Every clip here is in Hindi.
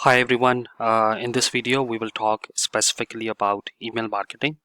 Hi everyone. In this video, we will talk specifically about email marketing.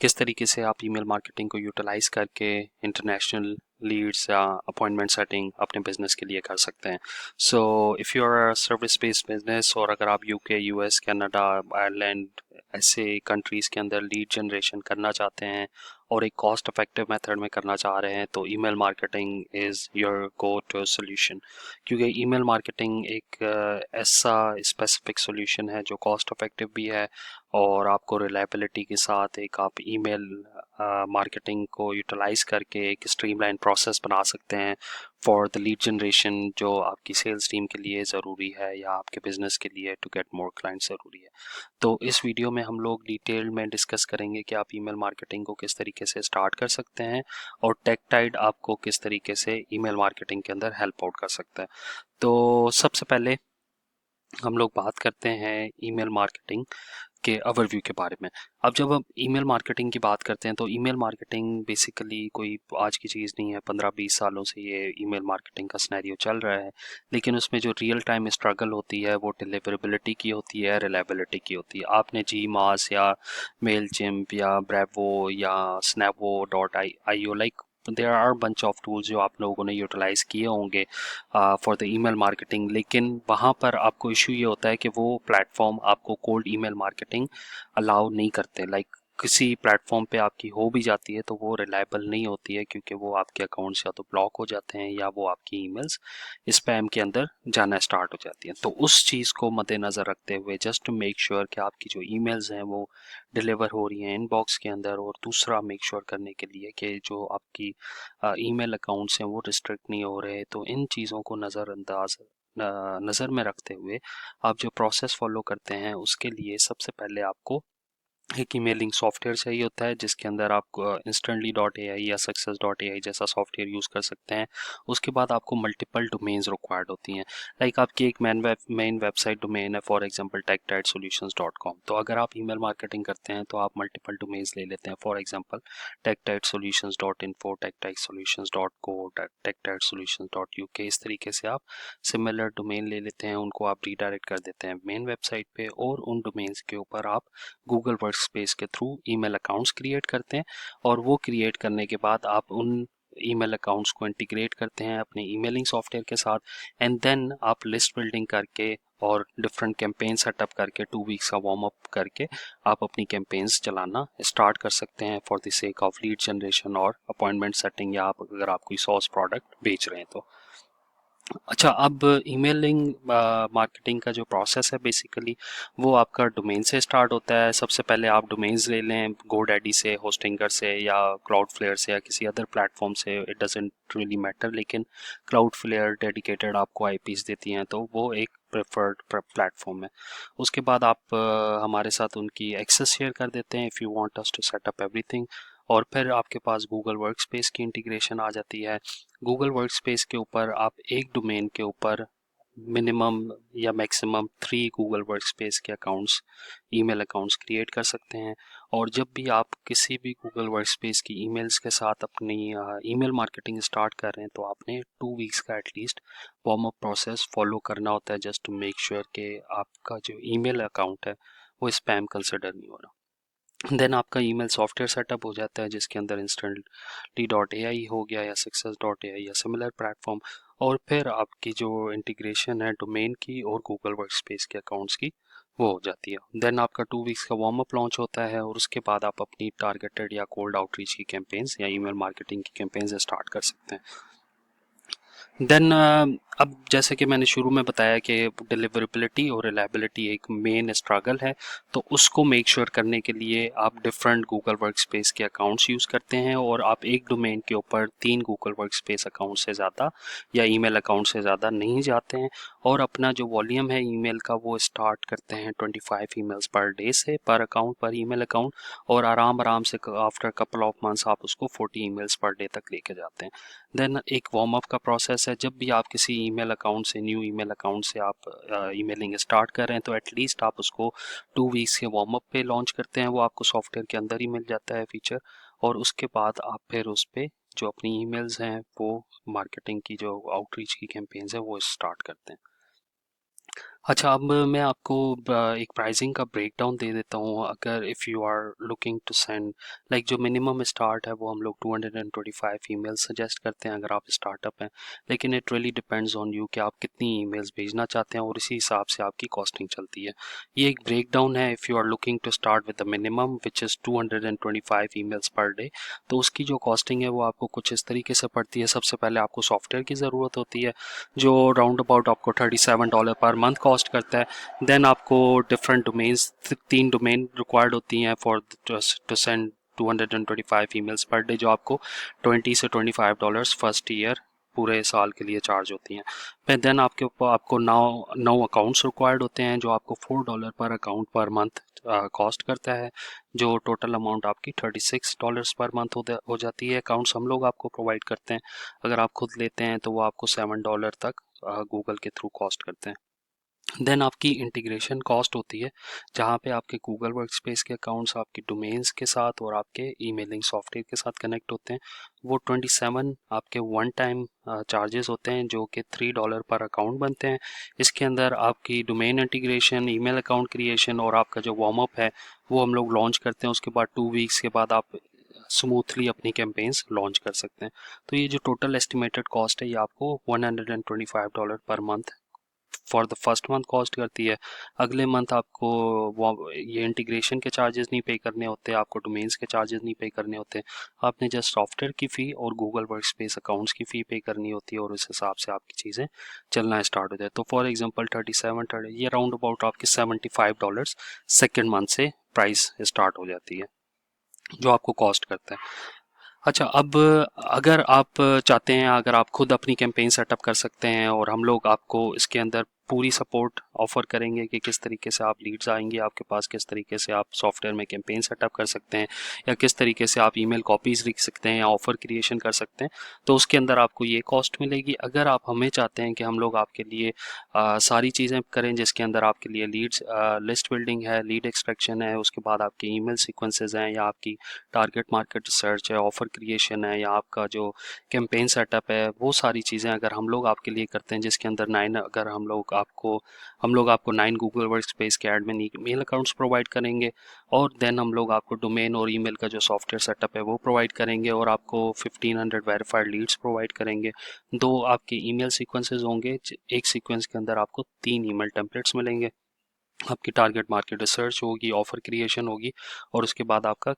किस तरीके से आप ईमेल मार्केटिंग को यूटिलाइज करके इंटरनेशनल लीड्स या अपॉइंटमेंट सेटिंग अपने बिजनेस के लिए कर सकते हैं। So if you are service based business और अगर आप यूके, यूएस, कनाडा, आयरलैंड ऐसे कंट्रीज़ के अंदर लीड जनरेशन करना चाहते हैं और एक कॉस्ट इफेक्टिव मेथड में करना चाह रहे हैं तो email marketing is your go to solution. क्योंकि ईमेल मार्केटिंग एक ऐसा स्पेसिफिक सोल्यूशन है जो कॉस्ट इफेक्टिव भी है और आपको रिलायबिलिटी के साथ एक आप ईमेल मार्केटिंग को यूटिलाइज करके एक स्ट्रीमलाइन प्रोसेस बना सकते हैं फॉर द लीड जनरेशन जो आपकी सेल्स टीम के लिए ज़रूरी है या आपके बिजनेस के लिए टू गेट मोर क्लाइंट ज़रूरी है। तो इस वीडियो में हम लोग डिटेल में डिस्कस करेंगे कि आप ईमेल मार्केटिंग को किस तरीके से स्टार्ट कर सकते हैं और टेक्टाइड आपको किस तरीके से ईमेल मार्केटिंग के अंदर हेल्प आउट कर सकता है। तो सबसे पहले हम लोग बात करते हैं ईमेल मार्केटिंग के ओवरव्यू के बारे में। अब जब हम ईमेल मार्केटिंग की बात करते हैं तो ईमेल मार्केटिंग बेसिकली कोई आज की चीज़ नहीं है। 15-20 सालों से ये ईमेल मार्केटिंग का सिनेरियो चल रहा है, लेकिन उसमें जो रियल टाइम स्ट्रगल होती है वो डिलीवरेबिलिटी की होती है, रिलायबिलिटी की होती है। आपने जी मास या मेलचिम्प या ब्रेवो या Snapo dot I O like there are bunch of tools जो आप लोगों ने यूटिलाइज किए होंगे फॉर द ईमेल मार्केटिंग, लेकिन वहाँ पर आपको इशू ये होता है कि वो प्लेटफॉर्म आपको कोल्ड ईमेल मार्केटिंग अलाउ नहीं करते। लाइक किसी प्लेटफॉर्म पे आपकी हो भी जाती है तो वो रिलायबल नहीं होती है क्योंकि वो आपके अकाउंट्स या तो ब्लॉक हो जाते हैं या वो आपकी ईमेल्स स्पैम के अंदर जाना स्टार्ट हो जाती हैं। तो उस चीज़ को मद्देनज़र रखते हुए जस्ट टू मेक श्योर कि आपकी जो ईमेल्स हैं वो डिलीवर हो रही हैं इनबॉक्स के अंदर, और दूसरा मेक श्योर करने के लिए कि जो आपकी ईमेल अकाउंट्स हैं वो रिस्ट्रिक्ट नहीं हो रहे, तो इन चीज़ों को नज़र में रखते हुए आप जो प्रोसेस फॉलो करते हैं उसके लिए सबसे पहले आपको एक ईमेलिंग सॉफ्टवेयर चाहिए होता है जिसके अंदर आप इंस्टेंटली डॉट ए आई या सक्सेस डॉट ए आई जैसा सॉफ्टवेयर यूज़ कर सकते हैं। उसके बाद आपको मल्टीपल डोमेन्स रिक्वायर्ड होती हैं। लाइक आपकी एक मेन वेबसाइट डोमेन है, फॉर एग्जांपल techtideSolutions.com। तो अगर आप ईमेल मार्केटिंग करते हैं तो आप मल्टीपल डोमेन्स ले लेते हैं, for example techtidesolutions.info, techtidesolutions.co, techtidesolutions.uk। इस तरीके से आप सिमिलर डोमेन ले लेते हैं, उनको आप रीडायरेक्ट कर देते हैं मेन वेबसाइट पे और उन डोमेन्स के ऊपर आप गूगल वर्कस्पेस के थ्रू ईमेल अकाउंट्स क्रिएट करते हैं। और वो क्रिएट करने के बाद आप उन ईमेल अकाउंट्स को इंटीग्रेट करते हैं अपने ईमेलिंग सॉफ्टवेयर के साथ, एंड देन आप लिस्ट बिल्डिंग करके और डिफरेंट कैंपेन सेटअप करके 2 वीक्स का वार्म अप करके आप अपनी कैंपेन्स चलाना स्टार्ट कर सकते हैं for the sake of lead generation और अपॉइंटमेंट सेटिंग, या आप अगर आप कोई सॉस प्रोडक्ट बेच रहे हैं तो। अच्छा, अब ईमेलिंग मार्केटिंग का जो प्रोसेस है बेसिकली वो आपका डोमेन से स्टार्ट होता है। सबसे पहले आप डोमेन्स ले लें गोडैडी से, होस्टिंगर से या क्लाउडफ्लेयर से या किसी अदर प्लेटफॉर्म से, इट डजेंट रियली मैटर, लेकिन क्लाउडफ्लेयर डेडिकेटेड आपको आईपीस देती हैं तो वो एक प्रेफर्ड प्लेटफॉर्म है। उसके बाद आप हमारे साथ उनकी एक्सेस शेयर कर देते हैं if you want us to set up everything, और फिर आपके पास गूगल वर्कस्पेस की इंटीग्रेशन आ जाती है। गूगल वर्कस्पेस के ऊपर आप एक डोमेन के ऊपर मिनिमम या मैक्सिमम 3 गूगल वर्कस्पेस के अकाउंट्स, ईमेल अकाउंट्स क्रिएट कर सकते हैं। और जब भी आप किसी भी गूगल वर्कस्पेस की ईमेल्स के साथ अपनी ईमेल मार्केटिंग स्टार्ट कर रहे हैं तो आपने 2 वीक्स का at least warm up process follow करना होता है जस्ट टू मेक श्योर कि आपका जो ईमेल अकाउंट है वो स्पैम कंसिडर नहीं हो रहा। देन आपका ईमेल सॉफ्टवेयर सेटअप हो जाता है जिसके अंदर इंस्टेंटली डॉट ए आई हो गया या सक्सेस डॉट ए आई या सिमिलर प्लेटफॉर्म, और फिर आपकी जो इंटीग्रेशन है डोमेन की और गूगल वर्कस्पेस के अकाउंट्स की वो हो जाती है। देन आपका 2 वीक्स का वार्म अप लॉन्च होता है और उसके बाद आप अपनी टारगेटेड या कोल्ड आउटरीच की कैंपेन्स या ईमेल मार्केटिंग की कैंपेन्स स्टार्ट कर सकते हैं। देन अब जैसे कि मैंने शुरू में बताया कि डिलीवरेबिलिटी और रिलायबिलिटी एक मेन स्ट्रगल है, तो उसको मेक श्योर करने के लिए आप डिफरेंट गूगल वर्कस्पेस के अकाउंट्स यूज़ करते हैं और आप एक डोमेन के ऊपर 3 गूगल वर्कस्पेस अकाउंट से ज़्यादा या ईमेल अकाउंट से ज़्यादा नहीं जाते हैं, और अपना जो वॉल्यूम है ईमेल का वो स्टार्ट करते हैं 25 ईमेल्स पर डे से, पर अकाउंट, पर ईमेल अकाउंट, और आराम आराम से आफ्टर कपल ऑफ मंथ्स आप उसको 40 ईमेल्स पर डे तक लेके जाते हैं। देन एक वार्म अप का प्रोसेस है। जब भी आप किसी ईमेल अकाउंट से, न्यू ईमेल अकाउंट से आप ईमेलिंग स्टार्ट कर रहे हैं तो एटलीस्ट आप उसको 2 वीक्स के वार्म अप पे लॉन्च करते हैं, वो आपको सॉफ्टवेयर के अंदर ही मिल जाता है फीचर, और उसके बाद आप फिर उस पर जो अपनी ईमेल्स हैं वो मार्केटिंग की जो आउटरीच की कैंपेन्स है वो स्टार्ट करते हैं। अच्छा, अब मैं आपको एक प्राइसिंग का ब्रेकडाउन दे देता हूँ। अगर if you are looking to send, like जो मिनिमम स्टार्ट है वो हम लोग 225 ईमेल्स सजेस्ट करते हैं अगर आप स्टार्टअप हैं, लेकिन it really depends on you कि आप कितनी ईमेल्स भेजना चाहते हैं और इसी हिसाब से आपकी कॉस्टिंग चलती है। ये एक ब्रेकडाउन है। If you are looking to start with the minimum which is 225 emails per day, तो उसकी जो कॉस्टिंग है वो आपको कुछ इस तरीके से पड़ती है। सबसे पहले आपको सॉफ्टवेयर की ज़रूरत होती है जो राउंड अबाउट आपको $37 पर मंथ कॉस्ट करता है। देन आपको डिफरेंट डोमेन्स, 3 डोमेन रिक्वायर्ड होती हैं for to send 225 emails per day, जो आपको $20 से $25 फर्स्ट ईयर पूरे साल के लिए चार्ज होती हैं। फिर देन आपके ऊपर आपको 9 अकाउंट्स रिक्वायर्ड होते हैं जो आपको $4 पर अकाउंट पर मंथ कॉस्ट करता है, जो टोटल अमाउंट आपकी $36 पर मंथ हो जाती है। अकाउंट्स हम लोग आपको प्रोवाइड करते हैं। अगर आप खुद लेते हैं तो वो आपको $7 तक गूगल के थ्रू कॉस्ट करते हैं। देन आपकी इंटीग्रेशन कॉस्ट होती है, जहाँ पे आपके गूगल वर्कस्पेस के अकाउंट्स आपके डोमेन्स के साथ और आपके ईमेलिंग सॉफ्टवेयर के साथ कनेक्ट होते हैं। वो 27 आपके वन टाइम चार्जेस होते हैं जो कि $3 पर अकाउंट बनते हैं। इसके अंदर आपकी domain integration, email account creation और आपका जो वार्म अप है वो हम लोग लॉन्च करते हैं। उसके बाद 2 वीक्स के बाद आप स्मूथली अपनी कैंपेन्स लॉन्च कर सकते हैं। तो ये जो टोटल एस्टिमेटेड कॉस्ट है ये आपको $125 per month for the first month cost करती है। अगले मंथ आपको ये इंटीग्रेशन के चार्जेस नहीं पे करने होते, आपको डोमेन्स के चार्जेस नहीं पे करने होते। आपने जस्ट सॉफ्टवेयर की फ़ी और गूगल वर्कस्पेस अकाउंट्स की फ़ी पे करनी होती है और उस हिसाब से आपकी चीज़ें चलना स्टार्ट हो जाए। तो फॉर एग्जांपल 37 ये राउंड अबाउट आपके $75 सेकेंड मंथ से प्राइस स्टार्ट हो जाती है, जो आपको कॉस्ट करता है। अच्छा, अब अगर आप चाहते हैं, अगर आप खुद अपनी कैंपेन सेटअप कर सकते हैं और हम लोग आपको इसके अंदर पूरी सपोर्ट ऑफर करेंगे कि किस तरीके से आप लीड्स आएंगे आपके पास, किस तरीके से आप सॉफ्टवेयर में कैंपेन सेटअप कर सकते हैं, या किस तरीके से आप ईमेल कॉपीज लिख सकते हैं या ऑफर क्रिएशन कर सकते हैं, तो उसके अंदर आपको ये कॉस्ट मिलेगी। अगर आप हमें चाहते हैं कि हम लोग आपके लिए सारी चीज़ें करें, जिसके अंदर आपके लिए लीड्स लिस्ट बिल्डिंग है, लीड एक्सट्रैक्शन है, उसके बाद आपके ईमेल सीक्वेंसेस हैं, या आपकी टारगेट मार्केट रिसर्च है, ऑफर क्रिएशन है, या आपका जो कैंपेन सेटअप है, वो सारी चीज़ें अगर हम लोग आपके लिए करते हैं, जिसके अंदर 9 अगर हम लोग आपको 9 गूगल वर्कस्पेस के एडमिन ईमेल अकाउंट्स प्रोवाइड करेंगे, और देन हम लोग आपको डोमेन और ईमेल का जो सॉफ्टवेयर सेटअप है वो प्रोवाइड करेंगे, और आपको 1500 वेरीफाइड लीड्स प्रोवाइड करेंगे। 2 आपके ईमेल सीक्वेंसेस होंगे, एक सीक्वेंस के अंदर आपको 3 ईमेल टेम्पलेट्स मिलेंगे, आपकी टारगेट मार्केट रिसर्च होगी, ऑफर क्रिएशन होगी, और उसके बाद आपका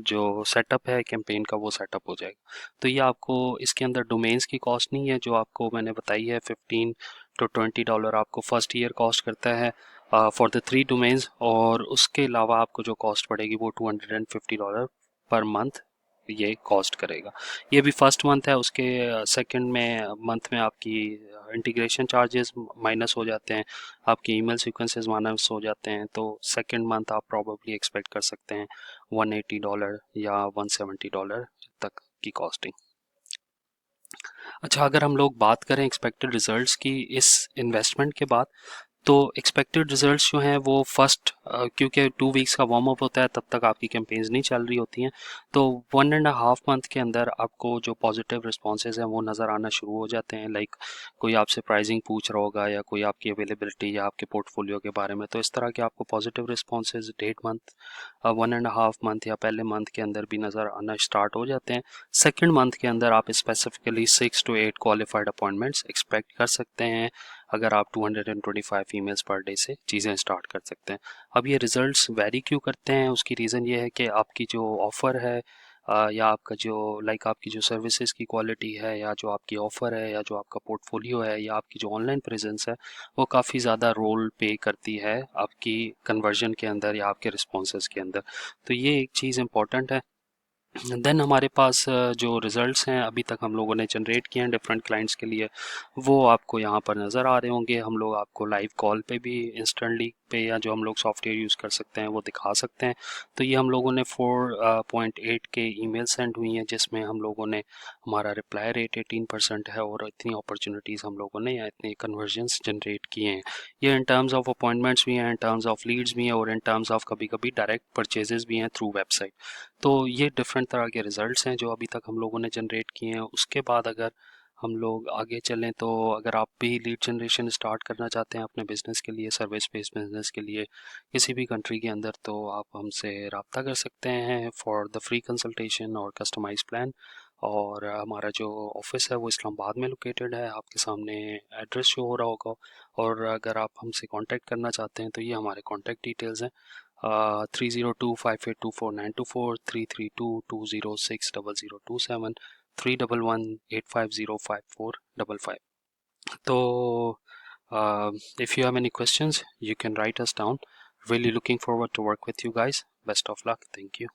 जो सेटअप है कैंपेन का वो सेटअप हो जाएगा। तो ये आपको इसके अंदर डोमेन्स की कॉस्ट नहीं है जो आपको मैंने बताई है, $15 to $20 आपको फर्स्ट ईयर कॉस्ट करता है फॉर द 3 डोमेन्स, और उसके अलावा आपको जो कॉस्ट पड़ेगी वो $250 पर मंथ ये कॉस्ट करेगा। ये भी फर्स्ट मंथ है, उसके सेकंड में मंथ में आपकी इंटीग्रेशन चार्जेस माइनस हो जाते हैं, आपके ईमेल सीक्वेंसेस माइनस हो जाते हैं, तो सेकंड मंथ आप प्रॉबेबली एक्सपेक्ट कर सकते हैं $180 या $170 तक की कॉस्टिंग। अच्छा, अगर हम लोग बात करें एक्सपेक्टेड रिजल्ट्स की इस इन्वेस्टमेंट के बाद, तो एक्सपेक्टेड रिजल्ट्स जो हैं वो फर्स्ट, क्योंकि 2 वीक्स का वार्म अप होता है तब तक आपकी कैंपेन्स नहीं चल रही होती हैं, तो 1.5 मंथ के अंदर आपको जो पॉजिटिव रिस्पॉन्सेज हैं वो नज़र आना शुरू हो जाते हैं। लाइक कोई आपसे प्राइसिंग पूछ रहा होगा, या कोई आपकी अवेलेबिलिटी या आपके पोर्टफोलियो के बारे में, तो इस तरह के आपको पॉजिटिव रिस्पॉन्सेज 1.5 मंथ, 1.5 मंथ या पहले मंथ के अंदर भी नज़र आना स्टार्ट हो जाते हैं। सेकेंड मंथ के अंदर आप specifically 6 to 8 qualified appointments expect कर सकते हैं, अगर आप 225 ईमेल्स पर डे से चीज़ें स्टार्ट कर सकते हैं। अब ये रिजल्ट्स वैरी क्यों करते हैं, उसकी रीज़न ये है कि आपकी जो ऑफ़र है, या आपका जो आपकी जो सर्विसेज की क्वालिटी है, या जो आपकी ऑफ़र है, या जो आपका पोर्टफोलियो है, या आपकी जो ऑनलाइन प्रेजेंस है, वो काफ़ी ज़्यादा रोल प्ले करती है आपकी कन्वर्जन के अंदर या आपके रिस्पॉन्सेज के अंदर। तो ये एक चीज़ इंपॉर्टेंट है। देन हमारे पास जो रिज़ल्ट्स हैं अभी तक हम लोगों ने जनरेट किए हैं डिफरेंट क्लाइंट्स के लिए, वो आपको यहाँ पर नज़र आ रहे होंगे। हम लोग आपको लाइव कॉल पे भी इंस्टेंटली पे, या जो हम लोग सॉफ्टवेयर यूज़ कर सकते हैं वो दिखा सकते हैं। तो ये हम लोगों ने 4.8 के ईमेल सेंड हुई हैं, जिसमें हम लोगों ने, हमारा रिप्लाई रेट 18% है, और इतनी अपॉर्चुनिटीज़ हम लोगों ने या इतने कन्वर्जन्स जनरेट किए हैं। ये इन टर्म्स ऑफ अपॉइंटमेंट्स भी हैं, इन टर्म्स ऑफ लीड्स भी हैं, और इन टर्म्स ऑफ कभी कभी डायरेक्ट परचेजेस भी हैं थ्रू वेबसाइट। तो ये डिफरेंट तरह के रिजल्ट्स हैं जो अभी तक हम लोगों ने जनरेट किए हैं। उसके बाद अगर हम लोग आगे चलें तो अगर आप भी लीड जनरेशन स्टार्ट करना चाहते हैं अपने बिजनेस के लिए, सर्विस बेस्ड बिजनेस के लिए किसी भी कंट्री के अंदर, तो आप हमसे रब्ता कर सकते हैं फॉर द फ्री कंसल्टेशन और कस्टमाइज प्लान। और हमारा जो ऑफिस है वो इस्लामाबाद में लोकेटेड है, आपके सामने एड्रेस शो हो रहा होगा। और अगर आप हमसे कांटेक्ट करना चाहते हैं तो ये हमारे कांटेक्ट डिटेल्स हैं, 3025824924, 332206027, 3118505455। तो if you have any questions you can write us down. Really looking forward to work with you guys. Best of luck. Thank you.